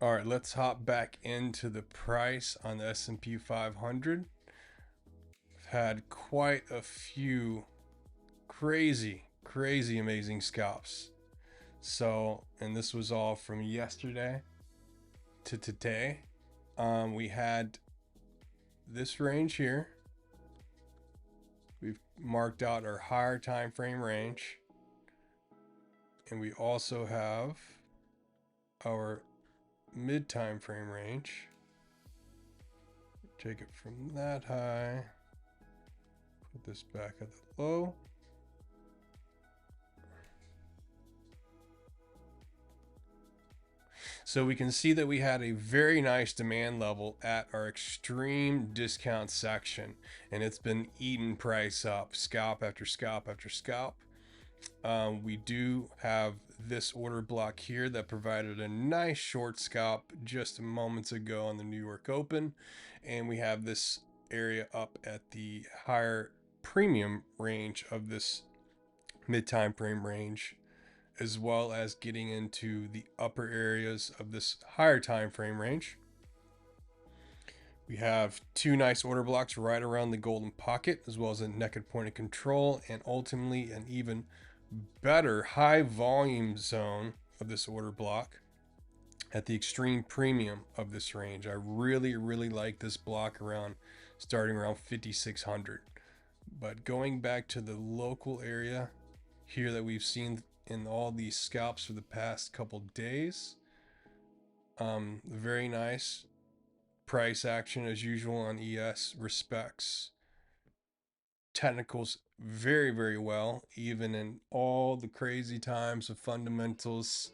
All right, let's hop back into the price on the S&P 500. I've had quite a few crazy amazing scalps. So, and this was all from yesterday to today. We had this range here. We've marked out our higher time frame range. And we also have our mid time frame range. Take it from that high. Put this back at the low. So we can see that we had a very nice demand level at our extreme discount section, and it's been eating price up, scalp after scalp after scalp. We do have this order block here that provided a nice short scalp just moments ago on the New York Open, and we have this area up at the higher premium range of this mid time frame range, as well as getting into the upper areas of this higher time frame range. We have two nice order blocks right around the golden pocket, as well as a naked point of control, and ultimately an even better high volume zone of this order block at the extreme premium of this range. I really like this block around starting around 5600. But going back to the local area here that we've seen in all these scalps for the past couple days, very nice price action as usual on ES. Respects technicals very well, even in all the crazy times of fundamentals.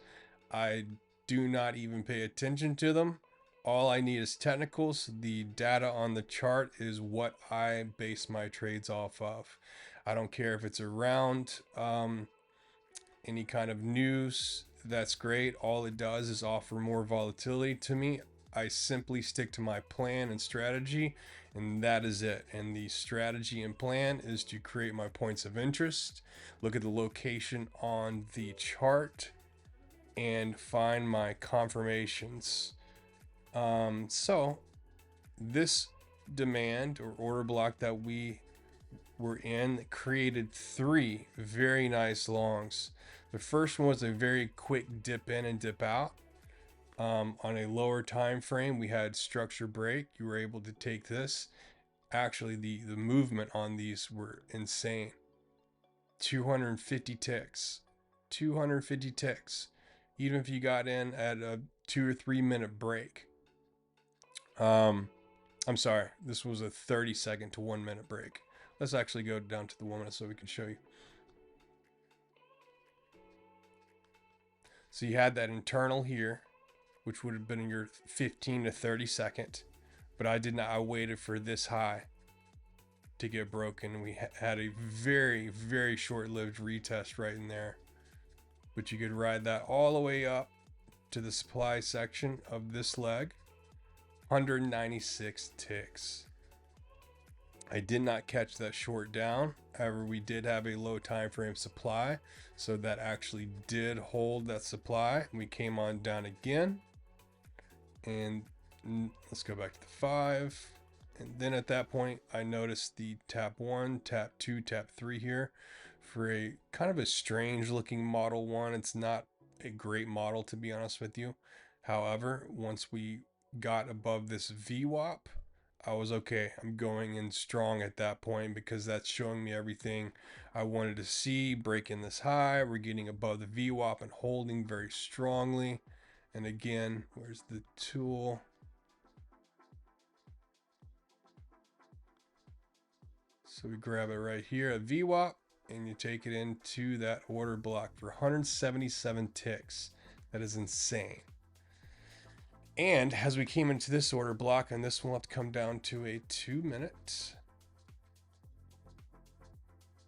I do not even pay attention to them. All I need is technicals. The data on the chart is what I base my trades off of. I don't care if it's around any kind of news. That's great. All it does is offer more volatility to me. I simply stick to my plan and strategy, and that is it. And the strategy and plan is to create my points of interest, look at the location on the chart, and find my confirmations. So this demand or order block that we were in created three very nice longs. The first one was a very quick dip in and dip out. On a lower time frame, we had structure break. You were able to take this. Actually, the movement on these were insane. 250 ticks. 250 ticks. Even if you got in at a 2 or 3 minute break. I'm sorry, this was a 30-second to 1 minute break. Let's actually go down to the 1 minute so we can show you. So you had that internal here, which would have been your 15 to 30 second, but I did not. I waited for this high to get broken. We had a very short-lived retest right in there, but you could ride that all the way up to the supply section of this leg. 196 ticks. I did not catch that short down. However, we did have a low time frame supply, so that actually did hold that supply. We came on down again, and let's go back to the 5. And then at that point, I noticed the tap 1, tap 2, tap 3 here for a kind of a strange looking model 1. It's not a great model, to be honest with you. However, once we got above this VWAP, I was okay. I'm going in strong at that point because that's showing me everything I wanted to see. Breaking this high, we're getting above the VWAP and holding very strongly. And again, where's the tool? So we grab it right here at VWAP, and you take it into that order block for 177 ticks. That is insane. And as we came into this order block, and this will have to come down to a 2 minute.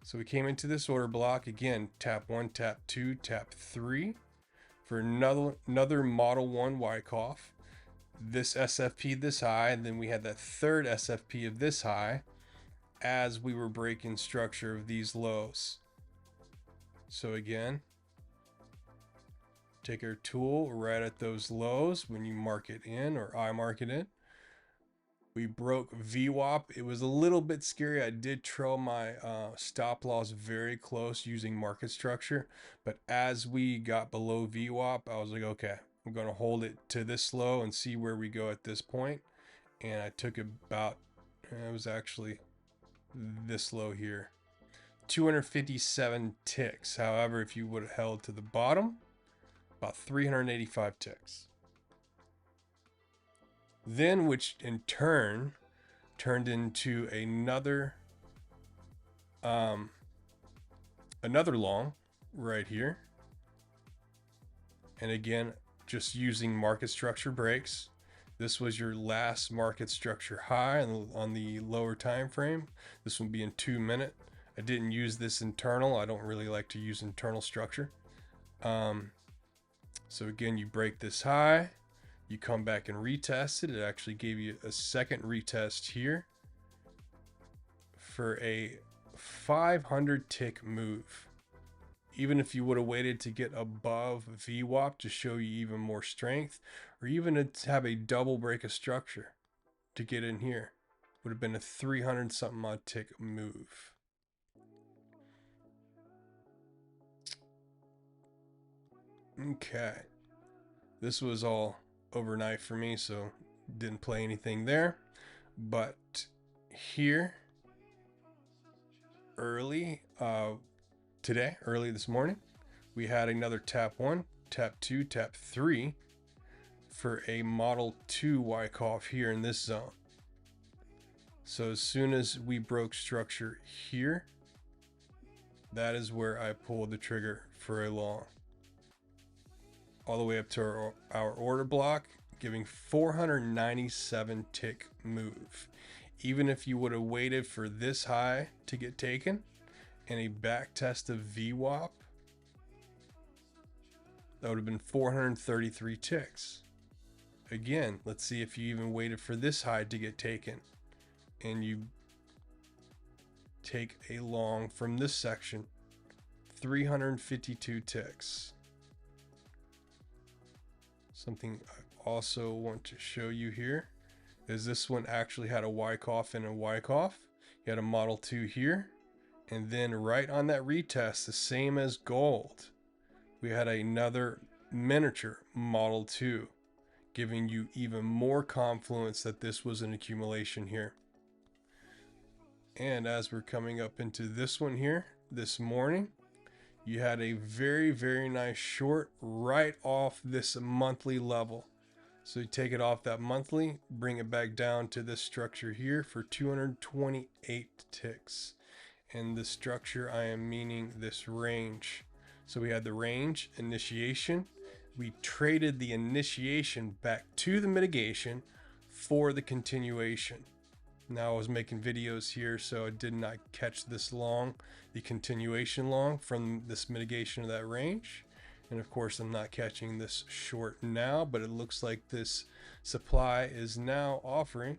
So we came into this order block again, tap 1, tap 2, tap 3 for another model 1 Wyckoff. This SFP this high, and then we had that third SFP of this high as we were breaking structure of these lows. So again, Take our tool right at those lows when you mark it in, or I mark it in. We broke VWAP. It was a little bit scary. I did trail my stop loss very close using market structure. But as we got below VWAP, I was like, okay, I'm going to hold it to this low and see where we go at this point. And I took about, it was actually this low here, 257 ticks. However, if you would have held to the bottom, about 385 ticks. Then, which in turn turned into another long right here. And again, just using market structure breaks. This was your last market structure high on the lower time frame. This would be in 2 minutes. I didn't use this internal. I don't really like to use internal structure. So again, you break this high. You come back and retest it. It actually gave you a second retest here for a 500 tick move. Even if you would have waited to get above VWAP to show you even more strength, or even to have a double break of structure to get in here, would have been a 300 something odd tick move. Okay. This was all overnight for me, so didn't play anything there. But here, early this morning, we had another tap 1, tap 2, tap 3 for a model 2 Wyckoff here in this zone. So as soon as we broke structure here, that is where I pulled the trigger for a long. All the way up to our order block, giving 497 tick move. Even if you would have waited for this high to get taken and a back test of VWAP, that would have been 433 ticks. Again, let's see if you even waited for this high to get taken and you take a long from this section, 352 ticks. Something I also want to show you here is this one actually had a Wyckoff and a Wyckoff. You had a model 2 here, and then right on that retest, the same as gold, we had another miniature model 2, giving you even more confluence that this was an accumulation here. And as we're coming up into this one here this morning, you had a very, very nice short right off this monthly level. So you take it off that monthly, bring it back down to this structure here for 228 ticks. And the structure, I am meaning this range. So we had the range initiation. We traded the initiation back to the mitigation for the continuation. Now I was making videos here, so I did not catch this long, the continuation long from this mitigation of that range. And of course, I'm not catching this short now, but it looks like this supply is now offering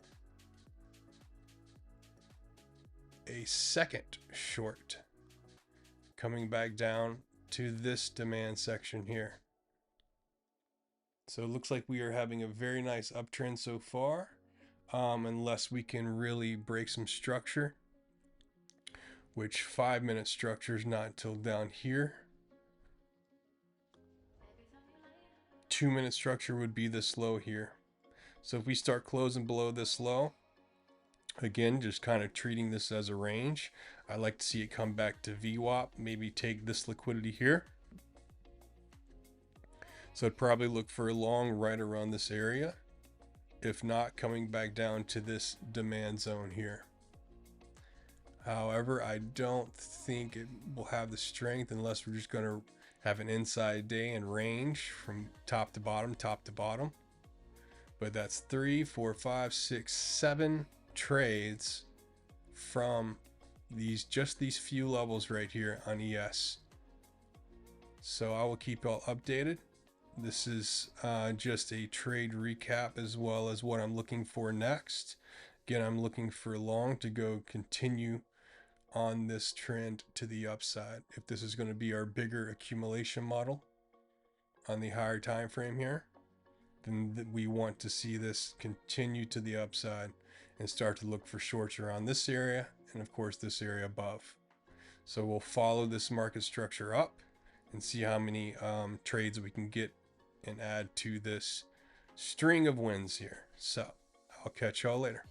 a second short, coming back down to this demand section here. So it looks like we are having a very nice uptrend so far. Unless we can really break some structure, which 5-minute structure is not until down here. 2-minute structure would be this low here. So if we start closing below this low, again, just kind of treating this as a range, I like to see it come back to VWAP, maybe take this liquidity here. So I'd probably look for a long right around this area. If not, coming back down to this demand zone here. However, I don't think it will have the strength unless we're just going to have an inside day and range from top to bottom. But that's 3, 4, 5, 6, 7 trades from just these few levels right here on ES. So I will keep y'all updated. This is just a trade recap as well as what I'm looking for next. Again, I'm looking for long to go continue on this trend to the upside. If this is going to be our bigger accumulation model, on the higher time frame here, then we want to see this continue to the upside and start to look for shorts around this area and of course this area above. So we'll follow this market structure up and see how many trades we can get and add to this string of wins here. So I'll catch y'all later.